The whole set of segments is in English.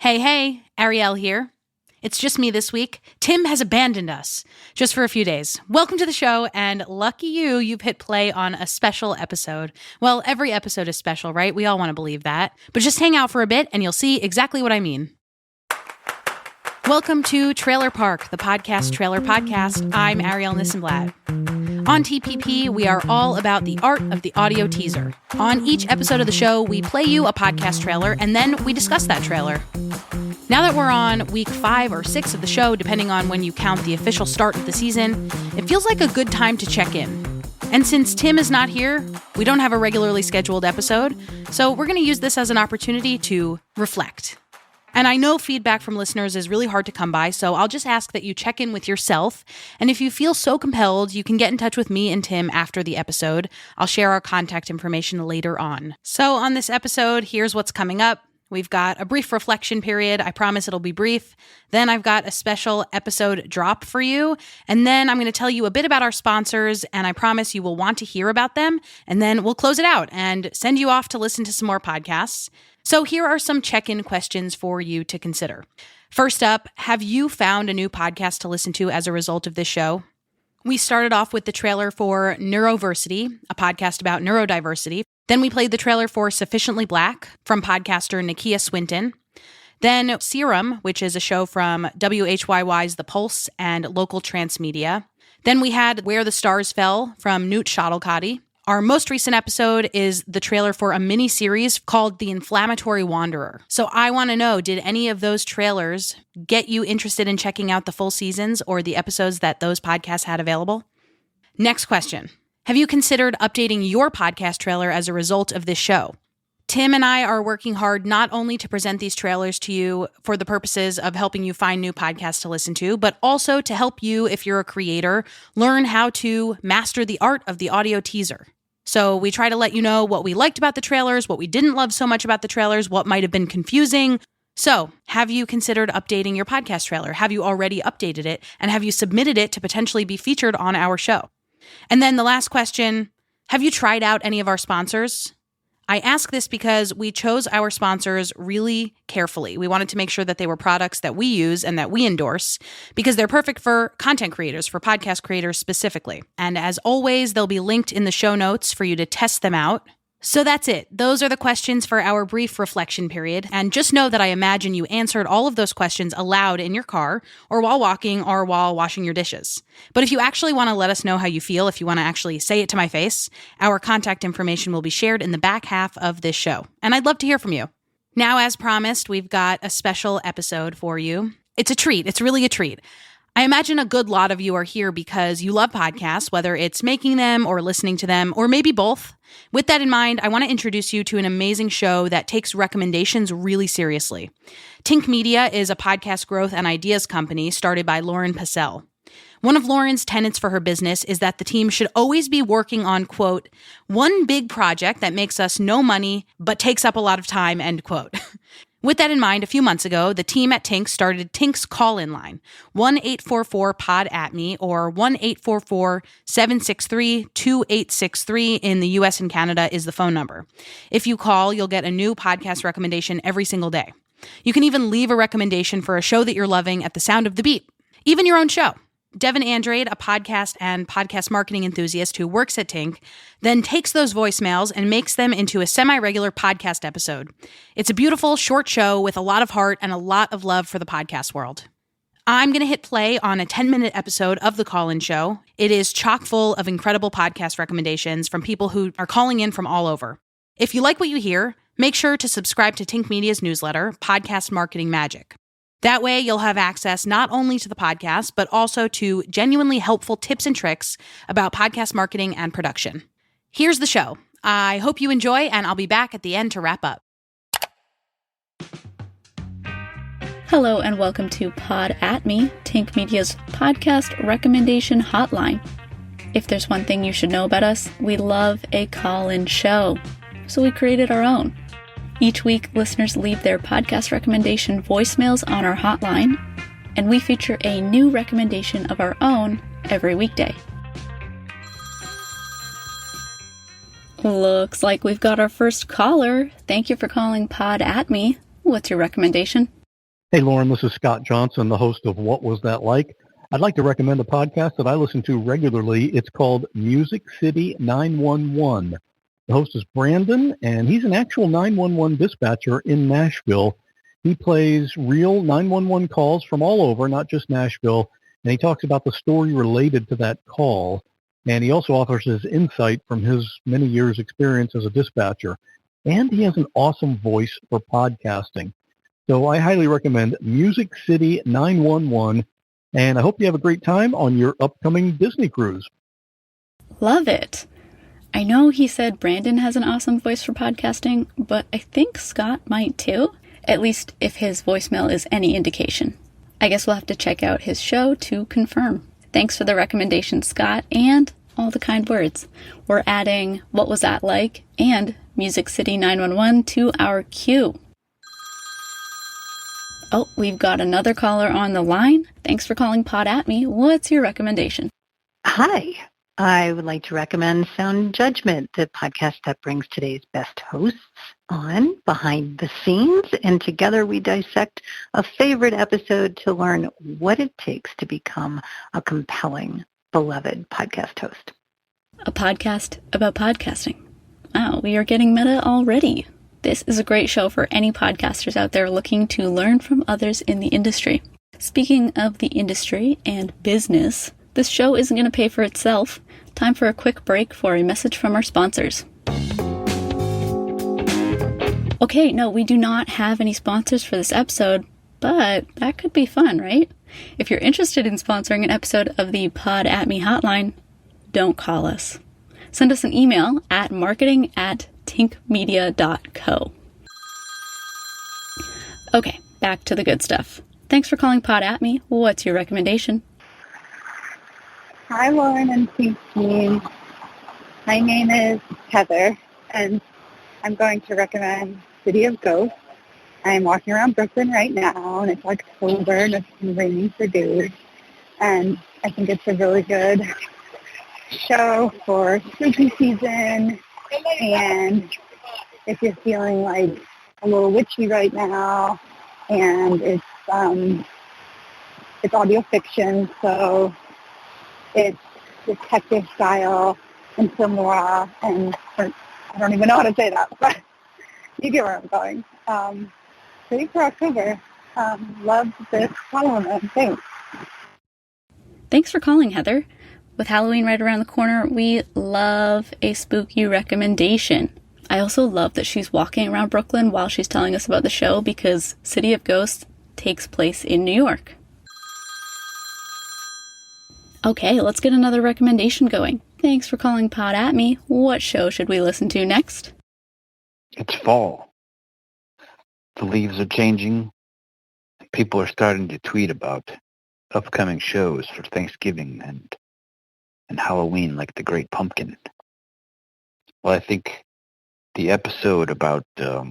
Hey, Arielle here. It's just me this week. Tim has abandoned us just for a few days. Welcome to the show, and lucky you've hit play on a special episode. Well, every episode is special, right? We all want to believe that. But just hang out for a bit, and you'll see exactly what I mean. Welcome to Trailer Park, the podcast trailer podcast. I'm Arielle Nissenblatt. On TPP, we are all about the art of the audio teaser. On each episode of the show, we play you a podcast trailer, and then we discuss that trailer. Now that we're on week 5 or 6 of the show, depending on when you count the official start of the season, it feels like a good time to check in. And since Tim is not here, we don't have a regularly scheduled episode, so we're going to use this as an opportunity to reflect. And I know feedback from listeners is really hard to come by, so I'll just ask that you check in with yourself. And if you feel so compelled, you can get in touch with me and Tim after the episode. I'll share our contact information later on. So on this episode, here's what's coming up. We've got a brief reflection period. I promise it'll be brief. Then I've got a special episode drop for you. And then I'm going to tell you a bit about our sponsors, and I promise you will want to hear about them. And then we'll close it out and send you off to listen to some more podcasts. So here are some check-in questions for you to consider. First up, have you found a new podcast to listen to as a result of this show? We started off with the trailer for Neuroversity, a podcast about neurodiversity. Then we played the trailer for Sufficiently Black from podcaster Nakia Swinton. Then Serum, which is a show from WHYY's The Pulse and local transmedia. Then we had Where the Stars Fell from Newt Shuttlecotty. Our most recent episode is the trailer for a mini-series called The Inflammatory Wanderer. So I want to know, did any of those trailers get you interested in checking out the full seasons or the episodes that those podcasts had available? Next question. Have you considered updating your podcast trailer as a result of this show? Tim and I are working hard not only to present these trailers to you for the purposes of helping you find new podcasts to listen to, but also to help you, if you're a creator, learn how to master the art of the audio teaser. So we try to let you know what we liked about the trailers, what we didn't love so much about the trailers, what might have been confusing. So have you considered updating your podcast trailer? Have you already updated it? And have you submitted it to potentially be featured on our show? And then the last question, have you tried out any of our sponsors? I ask this because we chose our sponsors really carefully. We wanted to make sure that they were products that we use and that we endorse because they're perfect for content creators, for podcast creators specifically. And as always, they'll be linked in the show notes for you to test them out. So that's it. Those are the questions for our brief reflection period. And just know that I imagine you answered all of those questions aloud in your car or while walking or while washing your dishes. But if you actually want to let us know how you feel, if you want to actually say it to my face, our contact information will be shared in the back half of this show. And I'd love to hear from you. Now, as promised, we've got a special episode for you. It's a treat. It's really a treat. I imagine a good lot of you are here because you love podcasts, whether it's making them or listening to them, or maybe both. With that in mind, I want to introduce you to an amazing show that takes recommendations really seriously. Tink Media is a podcast growth and ideas company started by Lauren Passell. One of Lauren's tenets for her business is that the team should always be working on, quote, one big project that makes us no money but takes up a lot of time, end quote. With that in mind, a few months ago, the team at Tink started Tink's call-in line, 1-844-POD-AT-ME or 1-844-763-2863 in the US and Canada is the phone number. If you call, you'll get a new podcast recommendation every single day. You can even leave a recommendation for a show that you're loving at the sound of the beep, even your own show. Devin Andrade, a podcast and podcast marketing enthusiast who works at Tink, then takes those voicemails and makes them into a semi-regular podcast episode. It's a beautiful, short show with a lot of heart and a lot of love for the podcast world. I'm going to hit play on a 10-minute episode of the call-in show. It is chock full of incredible podcast recommendations from people who are calling in from all over. If you like what you hear, make sure to subscribe to Tink Media's newsletter, Podcast Marketing Magic. That way, you'll have access not only to the podcast, but also to genuinely helpful tips and tricks about podcast marketing and production. Here's the show. I hope you enjoy, and I'll be back at the end to wrap up. Hello, and welcome to Pod at Me, Tink Media's podcast recommendation hotline. If there's one thing you should know about us, we love a call-in show. So we created our own. Each week, listeners leave their podcast recommendation voicemails on our hotline, and we feature a new recommendation of our own every weekday. Looks like we've got our first caller. Thank you for calling Pod at Me. What's your recommendation? Hey, Lauren, this is Scott Johnson, the host of What Was That Like? I'd like to recommend a podcast that I listen to regularly. It's called Music City 911. The host is Brandon, and he's an actual 911 dispatcher in Nashville. He plays real 911 calls from all over, not just Nashville, and he talks about the story related to that call. And he also offers his insight from his many years' experience as a dispatcher. And he has an awesome voice for podcasting. So I highly recommend Music City 911, and I hope you have a great time on your upcoming Disney cruise. Love it. I know he said Brandon has an awesome voice for podcasting, but I think Scott might too, at least if his voicemail is any indication. I guess we'll have to check out his show to confirm. Thanks for the recommendation, Scott, and all the kind words. We're adding What Was That Like and Music City 911 to our queue. Oh, we've got another caller on the line. Thanks for calling Pod at Me. What's your recommendation? Hi. I would like to recommend Sound Judgment, the podcast that brings today's best hosts on behind the scenes, and together we dissect a favorite episode to learn what it takes to become a compelling, beloved podcast host. A podcast about podcasting. Wow, we are getting meta already. This is a great show for any podcasters out there looking to learn from others in the industry. Speaking of the industry and business, this show isn't going to pay for itself. Time for a quick break for a message from our sponsors. Okay, no, we do not have any sponsors for this episode, but that could be fun, right? If you're interested in sponsoring an episode of the Pod at Me hotline, don't call us. Send us an email at marketing@tinkmedia.co. Okay, back to the good stuff. Thanks for calling Pod at Me. What's your recommendation? Hi, Lauren and Tink team. My name is Heather, and I'm going to recommend City of Ghosts. I'm walking around Brooklyn right now, and it's October, and it's been raining for days. And I think it's a really good show for spooky season. And if you're feeling like a little witchy right now, and it's audio fiction, so it's detective style and film noir, and I don't even know how to say that, but you get where I'm going. Ready for October. Love this Halloween. Thanks. Thanks for calling, Heather. With Halloween right around the corner, we love a spooky recommendation. I also love that she's walking around Brooklyn while she's telling us about the show, because City of Ghosts takes place in New York. Okay, let's get another recommendation going. Thanks for calling Pod at Me. What show should we listen to next? It's fall. The leaves are changing. People are starting to tweet about upcoming shows for Thanksgiving and Halloween, like The Great Pumpkin. Well, I think the episode about a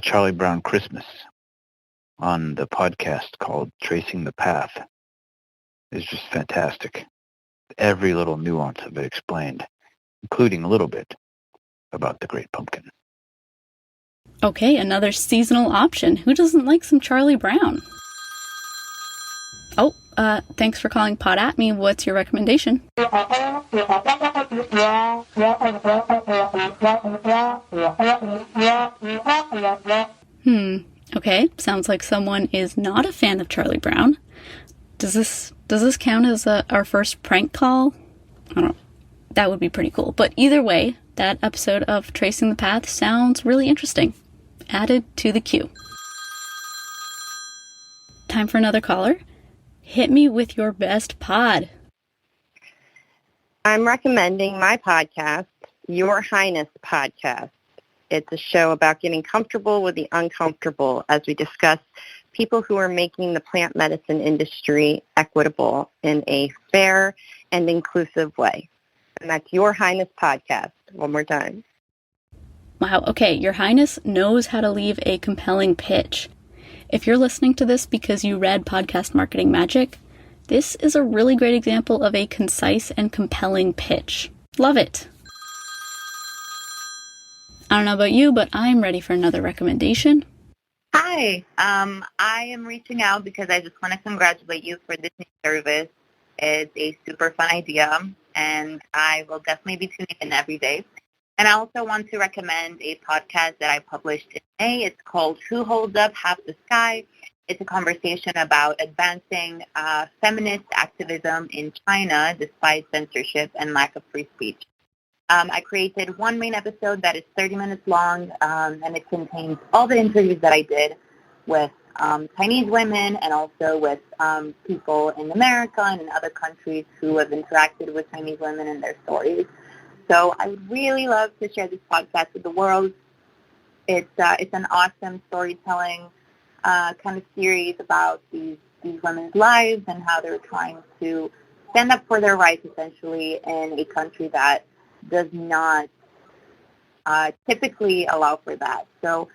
Charlie Brown Christmas on the podcast called Tracing the Path is just fantastic. Every little nuance of it explained, including a little bit about The Great Pumpkin. Okay, another seasonal option. Who doesn't like some Charlie Brown? Oh, thanks for calling Pod at Me. What's your recommendation? Okay, sounds like someone is not a fan of Charlie Brown. Does this count as our first prank call? I don't know. That would be pretty cool. But either way, that episode of Tracing the Path sounds really interesting. Added to the queue. Time for another caller. Hit me with your best pod. I'm recommending my podcast, Your Highness Podcast. It's a show about getting comfortable with the uncomfortable as we discuss people who are making the plant medicine industry equitable in a fair and inclusive way. And that's Your Highness Podcast. One more time. Wow, okay, Your Highness knows how to leave a compelling pitch. If you're listening to this because you read Podcast Marketing Magic, this is a really great example of a concise and compelling pitch. Love it. I don't know about you, but I'm ready for another recommendation. Hi. I am reaching out because I just want to congratulate you for this new service. It's a super fun idea, and I will definitely be tuning in every day. And I also want to recommend a podcast that I published in May. It's called Who Holds Up Half the Sky? It's a conversation about advancing feminist activism in China despite censorship and lack of free speech. I created one main episode that is 30 minutes long, and it contains all the interviews that I did with Chinese women and also with people in America and in other countries who have interacted with Chinese women and their stories. So I would really love to share this podcast with the world. It's an awesome storytelling kind of series about these women's lives and how they're trying to stand up for their rights, essentially, in a country that does not typically allow for that. So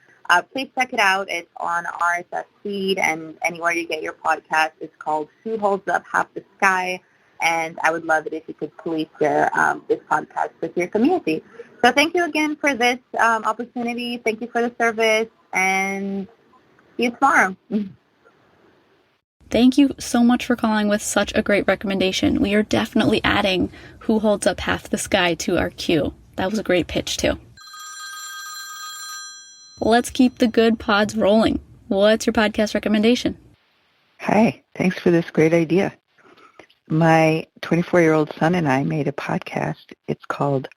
please check it out. It's on RSS feed and anywhere you get your podcast. It's called Who Holds Up Half the Sky, and I would love it if you could please share this podcast with your community. So thank you again for this opportunity. Thank you for the service, and see you tomorrow. Thank you so much for calling with such a great recommendation. We are definitely adding Who Holds Up Half the Sky to our queue. That was a great pitch, too. Let's keep the good pods rolling. What's your podcast recommendation? Hi, thanks for this great idea. My 24-year-old son and I made a podcast. It's called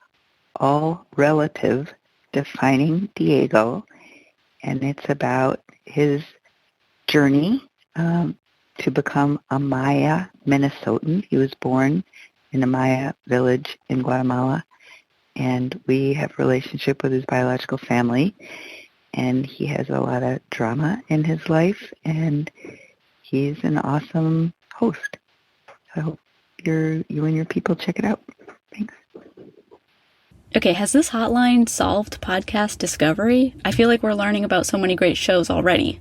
All Relative, Defining Diego, and it's about his journey to become a Maya Minnesotan. He was born in a Maya village in Guatemala, and we have a relationship with his biological family, and he has a lot of drama in his life, and he's an awesome host. I hope you and your people check it out. Thanks. Okay, has this hotline solved podcast discovery? I feel like we're learning about so many great shows already.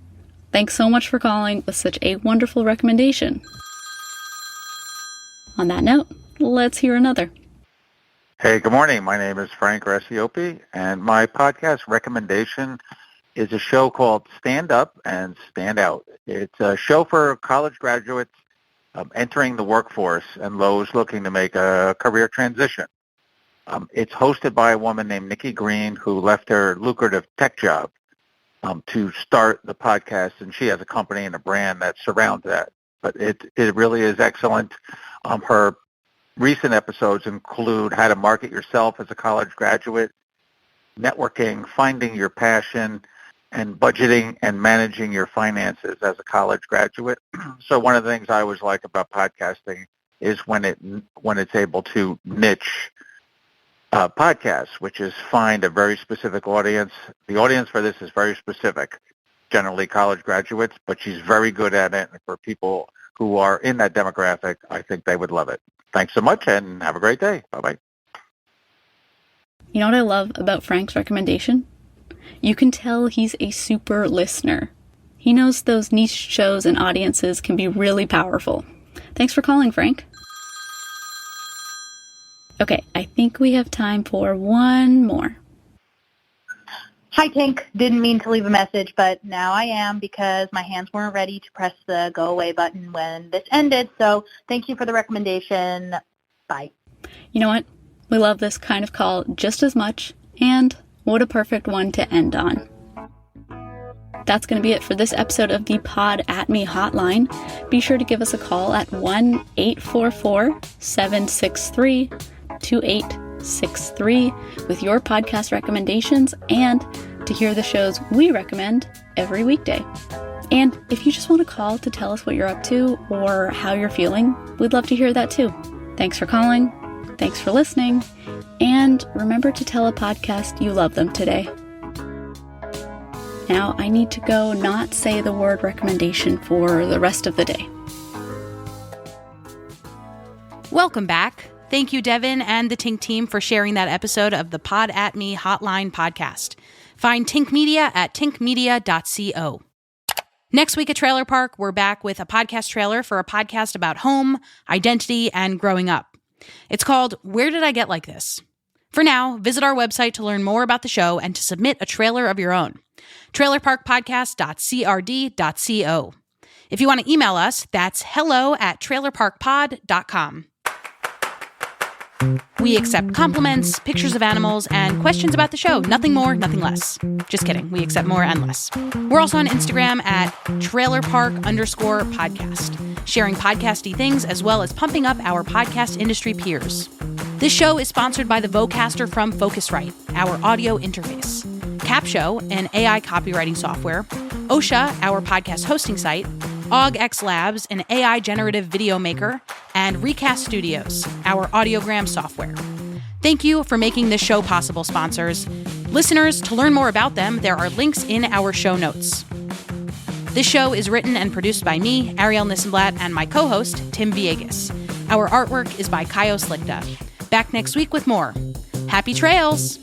Thanks so much for calling with such a wonderful recommendation. On that note, let's hear another. Hey, good morning. My name is Frank Rassiopi, and my podcast recommendation is a show called Stand Up and Stand Out. It's a show for college graduates entering the workforce and those looking to make a career transition. It's hosted by a woman named Nikki Green, who left her lucrative tech job to start the podcast, and she has a company and a brand that surrounds that. But it really is excellent. Her recent episodes include how to market yourself as a college graduate, networking, finding your passion, and budgeting and managing your finances as a college graduate. So one of the things I always like about podcasting is when it's able to niche podcasts, which is find a very specific audience. The audience for this is very specific, generally college graduates, but she's very good at it. And for people who are in that demographic, I think they would love it. Thanks so much, and have a great day. Bye-bye. You know what I love about Frank's recommendation? You can tell he's a super listener. He knows those niche shows and audiences can be really powerful. Thanks for calling, Frank. Okay, I think we have time for one more. Hi, Tink. Didn't mean to leave a message, but now I am because my hands weren't ready to press the go away button when this ended. So thank you for the recommendation. Bye. You know what? We love this kind of call just as much, and what a perfect one to end on. That's going to be it for this episode of the Pod At Me Hotline. Be sure to give us a call at 1-844-763-2863 with your podcast recommendations and to hear the shows we recommend every weekday. And if you just want to call to tell us what you're up to or how you're feeling, we'd love to hear that too. Thanks for calling. Thanks for listening. And remember to tell a podcast you love them today. Now I need to go not say the word recommendation for the rest of the day. Welcome back. Thank you, Devin and the Tink team, for sharing that episode of the Pod At Me Hotline podcast. Find Tink Media at tinkmedia.co. Next week at Trailer Park, we're back with a podcast trailer for a podcast about home, identity, and growing up. It's called Where Did I Get Like This? For now, visit our website to learn more about the show and to submit a trailer of your own. trailerparkpodcast.crd.co. If you want to email us, that's hello@trailerparkpod.com. We accept compliments, pictures of animals, and questions about the show. Nothing more, nothing less. Just kidding. We accept more and less. We're also on Instagram at trailerpark_podcast, sharing podcasty things as well as pumping up our podcast industry peers. This show is sponsored by the Vocaster from Focusrite, our audio interface, Capsho, an AI copywriting software, OSHA, our podcast hosting site, AugX Labs, an AI generative video maker, and Recast Studios, our audiogram software. Thank you for making this show possible, sponsors. Listeners, to learn more about them, there are links in our show notes. This show is written and produced by me, Arielle Nissenblatt, and my co-host, Tim Villegas. Our artwork is by Caio Slikta. Back next week with more. Happy trails!